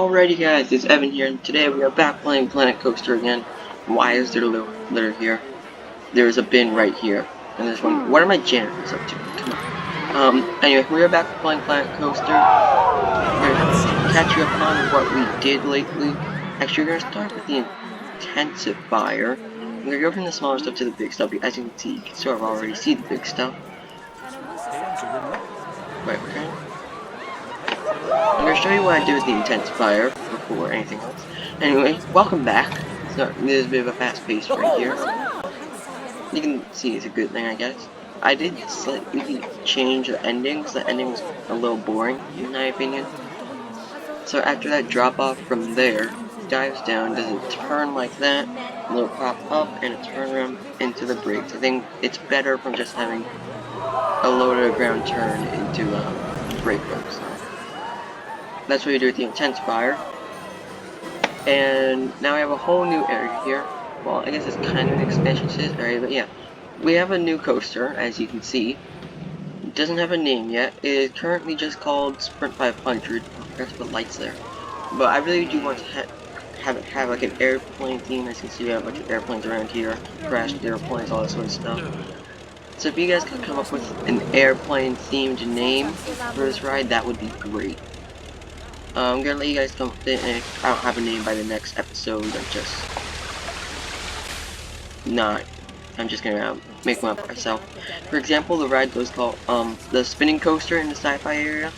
Alrighty guys, it's Evan here, and today we are back playing Planet Coaster again. Why is there litter here? There is a bin right here, and there's one. What are my janitors up to? Come on. Anyway, we are back playing Planet Coaster. We're gonna catch you up on what we did lately. Actually, we're gonna start with the intensifier. We're gonna go from the smaller stuff to the big stuff. As you can see, you can sort of already see the big stuff. Wait, okay. I'm going to show you what I do with the intensifier before anything else. Anyway, welcome back. There's a bit of a fast pace right here. You can see it's a good thing, I guess. I did slightly change the ending, because the ending was a little boring, in my opinion. So after that drop off from there, dives down, does a turn like that, a little pop up, and a turn around into the brakes. I think it's better from just having a low to the ground turn into a brake road. So that's what you do with the intensifier. And now we have a whole new area here. Well, I guess it's kind of an expansion to this area, but yeah. We have a new coaster, as you can see. It doesn't have a name yet. It is currently just called Sprint 500. I forgot to put lights there. But I really do want to have it have like an airplane theme. As you can see, we have a bunch of airplanes around here. Crashed airplanes, all that sort of stuff. So if you guys could come up with an airplane themed name for this ride, that would be great. I'm gonna let you guys come with it, and if I don't have a name by the next episode, I'm just gonna make one up myself. For example, the ride was called the spinning coaster in the sci-fi area.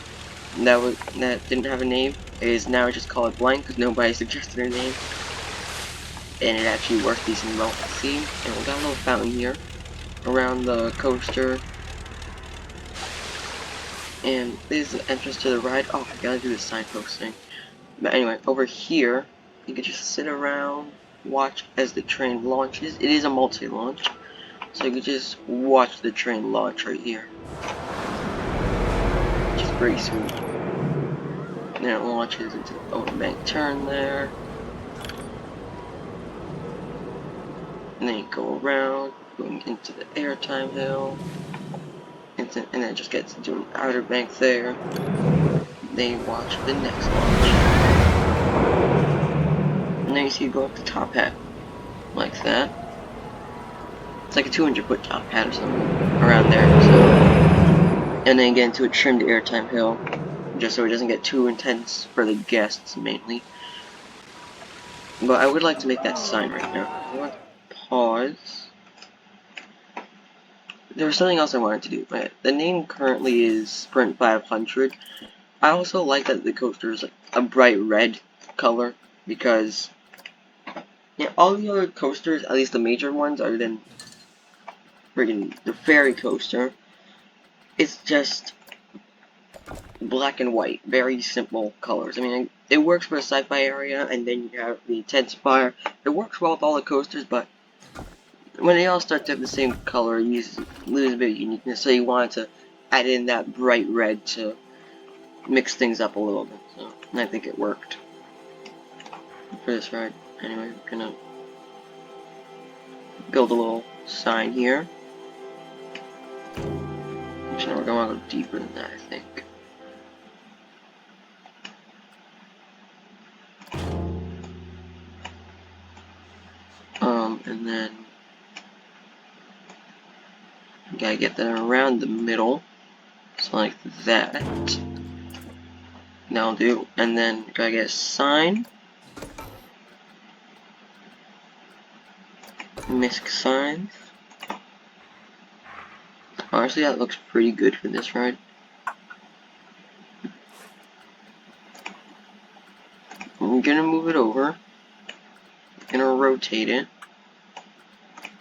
That didn't have a name. It is now just called blank because nobody suggested a name, and it actually worked decently well. See, and we got a little fountain here around the coaster. And this is the entrance to the ride. Oh, I gotta do the signpost thing. But anyway, over here, you can just sit around, watch as the train launches. It is a multi-launch, so you can just watch the train launch right here. Which is pretty sweet. And then it launches into the open bank turn there. And then you go around, going into the airtime hill. And then it just gets into an outer bank there. Then you watch the next launch. And then you see you go up the top hat. Like that. It's like a 200-foot top hat or something. Around there. So. And then get into a trimmed airtime hill. Just so it doesn't get too intense for the guests, mainly. But I would like to make that sign right now. I want to pause. There was something else I wanted to do, but the name currently is Sprint 500. I also like that the coaster is like a bright red color, because yeah, all the other coasters, at least the major ones, other than friggin' the ferry coaster, it's just black and white, very simple colors. I mean, it works for a sci-fi area, and then you have the intensifier. It works well with all the coasters, but when they all start to have the same color, you lose a bit of uniqueness, so you wanted to add in that bright red to mix things up a little bit, so, and I think it worked for this ride. Anyway, we're gonna build a little sign here. Actually, we're gonna go deeper than that, I think. And then you gotta get that around the middle, so like that. That'll do. And then gotta get a sign. Misc signs. Honestly, that looks pretty good for this ride. We're gonna move it over. Gonna rotate it.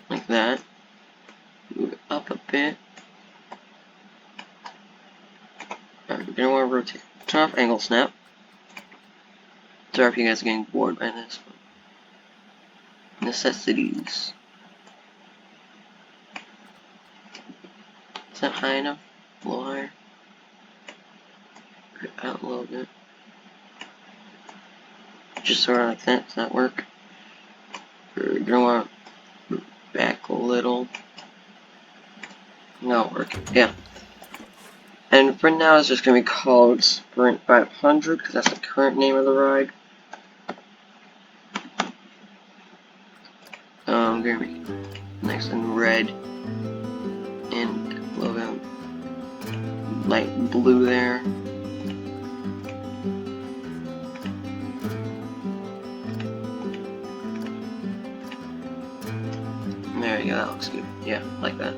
Like that. Move it up a bit. Alright, we're gonna want to rotate. Turn off angle snap. Sorry if you guys are getting bored by this. Necessities. Is that high enough? A little higher? Put it out a little bit. Just sort of like that. Does that work? We're gonna want to move back a little. That'll work. Yeah. And for now, it's just gonna be called Sprint 500 because that's the current name of the ride. I'm gonna make it nice and red and a little bit light blue there. There you go, that looks good. Yeah, like that.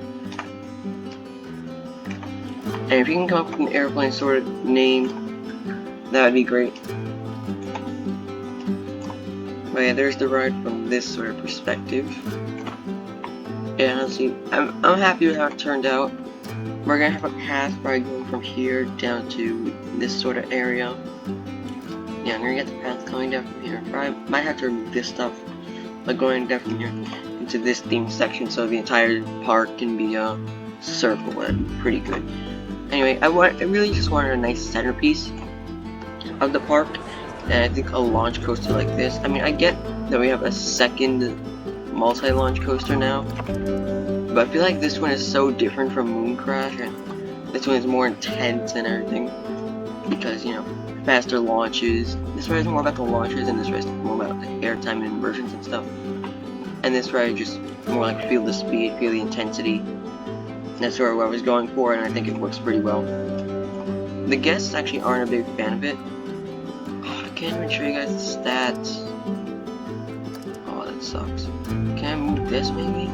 And if you can come up with an airplane sort of name, that would be great. But yeah, there's the ride from this sort of perspective. Yeah, honestly, I'm happy with how it turned out. We're gonna have a path ride going from here down to this sort of area. Yeah, I'm gonna get the path coming down from here. Probably might have to remove this stuff, but going down from here into this themed section so the entire park can be a circle. That'd be pretty good. Anyway, I really just wanted a nice centerpiece of the park, and I think a launch coaster like this. I mean, I get that we have a second multi-launch coaster now, but I feel like this one is so different from Moon Crash, and this one is more intense and everything, because, you know, faster launches. This ride is more about the launches, and this ride is more about the airtime and inversions and stuff. And this ride just more like feel the speed, feel the intensity. That's sort of what I was going for, and I think it works pretty well. The guests actually aren't a big fan of it. Oh, I can't even show you guys the stats. Oh, that sucks. Can I move this maybe?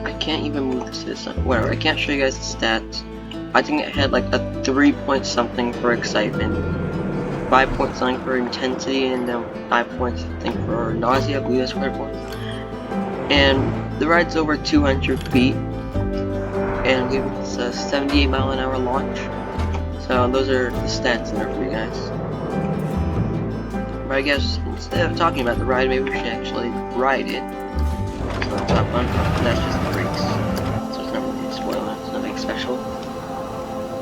I can't even move this to the side. Whatever, I can't show you guys the stats. I think it had like a 3 point something for excitement, 5 point something for intensity, and then 5 points something for nausea. I believe that's what it was. And the ride's over 200 feet, and it's a 78-mile-an-hour launch. So those are the stats there for you guys. But I guess instead of talking about the ride, maybe we should actually ride it. So that's not fun. That's just the brakes. So it's not really a spoiler. It's nothing special.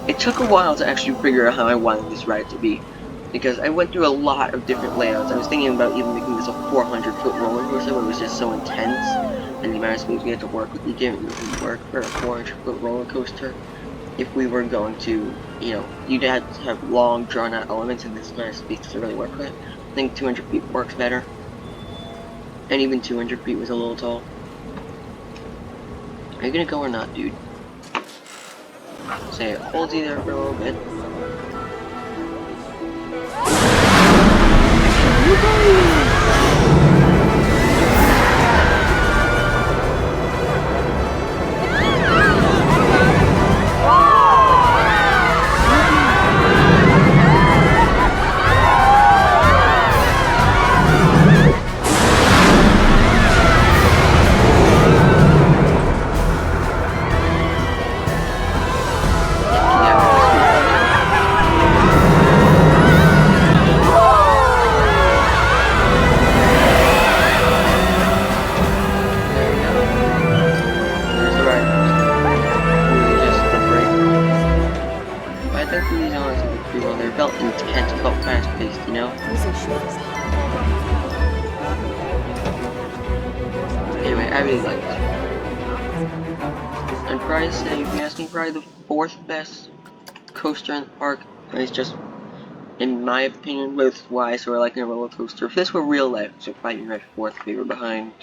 It took a while to actually figure out how I wanted this ride to be, because I went through a lot of different layouts. I was thinking about even making this a 400-foot roller coaster, but it was just so intense, and the amount of speeds we had to work with, it didn't really work for a 400-foot roller coaster. If we were going to, you know, you'd have to have long, drawn-out elements, and this amount of speeds to really work with it. I think 200 feet works better, and even 200 feet was a little tall. Are you gonna go or not, dude? Say it holds you there for a little bit. Anyway, I really liked it. I'd probably say, if you ask me, probably the 4th best coaster in the park. It's just, in my opinion, with why I sort of like a roller coaster. If this were real life, it would probably be my 4th favorite behind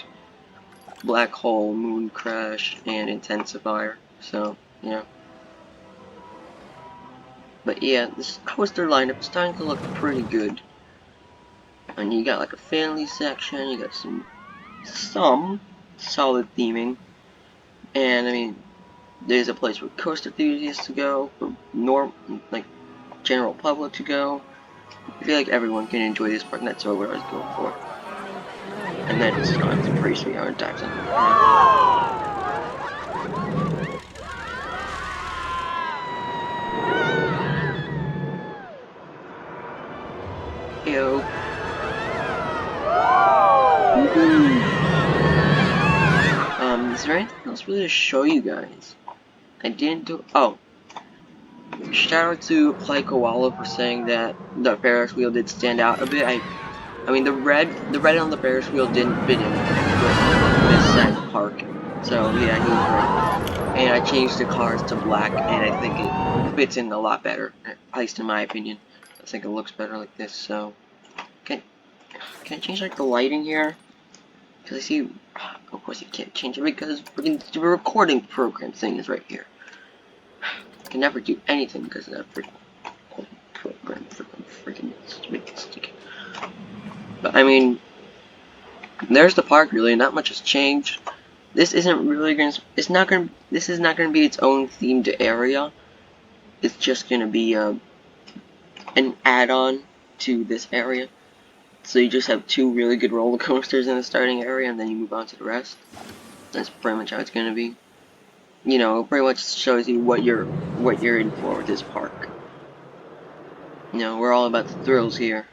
Black Hole, Moon Crash, and Intensifier. So, yeah. But yeah, this coaster lineup is starting to look pretty good. And you got like a family section, you got some solid theming, and I mean, there's a place for coaster enthusiasts to go, for like general public to go. I feel like everyone can enjoy this park, and that's what I was going for. And then it's pretty sweet how it dives in. Yo. Is there anything else really to show you guys? I didn't do. Oh, shout out to Play Koala for saying that the Ferris wheel did stand out a bit. I mean the red on the Ferris wheel didn't fit in with this side of the park. So yeah, he was right. and I changed the cars to black, and I think it fits in a lot better, at least in my opinion. I think it looks better like this. So can I change like the lighting here? Because I see, of course you can't change it because the recording program thing is right here. I can never do anything because of that freaking program, freaking stupid. But I mean, there's the park. Really, not much has changed. This isn't really gonna. It's not gonna. This is not gonna be its own themed area. It's just gonna be an add-on to this area. So you just have 2 really good roller coasters in the starting area, and then you move on to the rest. That's pretty much how it's gonna be. You know, it pretty much shows you what you're in for with this park. You know, we're all about the thrills here.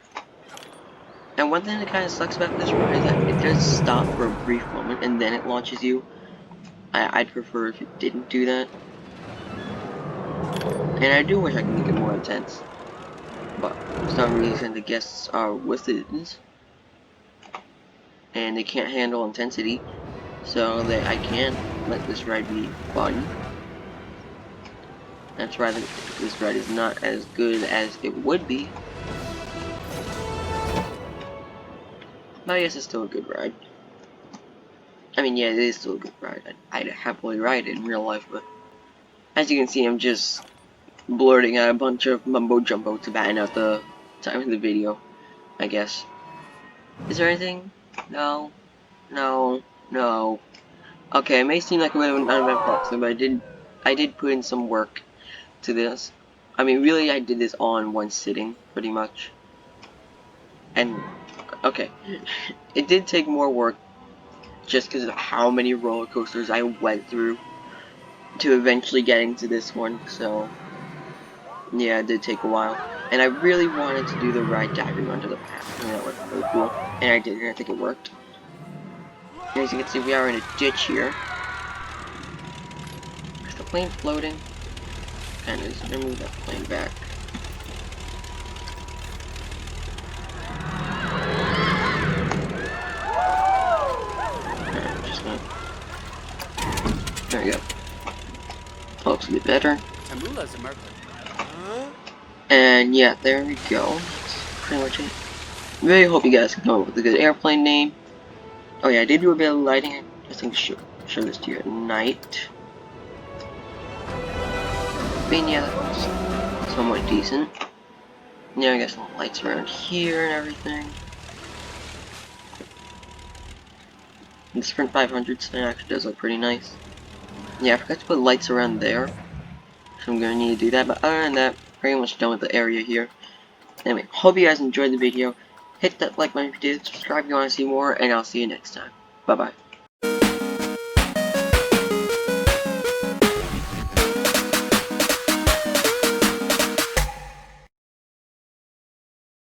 And one thing that kind of sucks about this ride is that it does stop for a brief moment, and then it launches you. I'd prefer if it didn't do that. And I do wish I could make it more intense. But for some reason the guests are wizards, and they can't handle intensity, so I can't let this ride be fun. That's why this ride is not as good as it would be. But yes, it's still a good ride. I mean, yeah, it is still a good ride. I'd happily ride it in real life, but as you can see, I'm just blurting out a bunch of mumbo-jumbo to batten out the time of the video, I guess. Is there anything? No. No. No. Okay, it may seem like a bit of an uneventful, but I did put in some work to this. I mean, really, I did this all in one sitting, pretty much. And, okay, it did take more work just because of how many roller coasters I went through to eventually getting to this one, so yeah, it did take a while. And I really wanted to do the ride diving under the path, and that was really cool. And I did, and I think it worked. And as you can see, we are in a ditch here. Is the plane floating? Kinda is. I'm gonna move that plane back. Alright, just gonna... There we go. Looks a bit better. And yeah, there we go. That's pretty much it. Really hope you guys can come up with a good airplane name. Oh yeah, I did do a bit of lighting. I think show this to you at night. I mean, yeah, that was somewhat decent. Yeah, I got some lights around here and everything. The Sprint 500s actually does look pretty nice. Yeah, I forgot to put lights around there, so I'm gonna need to do that. But other than that, pretty much done with the area here. Anyway, hope you guys enjoyed the video. Hit that like button if you did, subscribe if you want to see more, and I'll see you next time. Bye bye.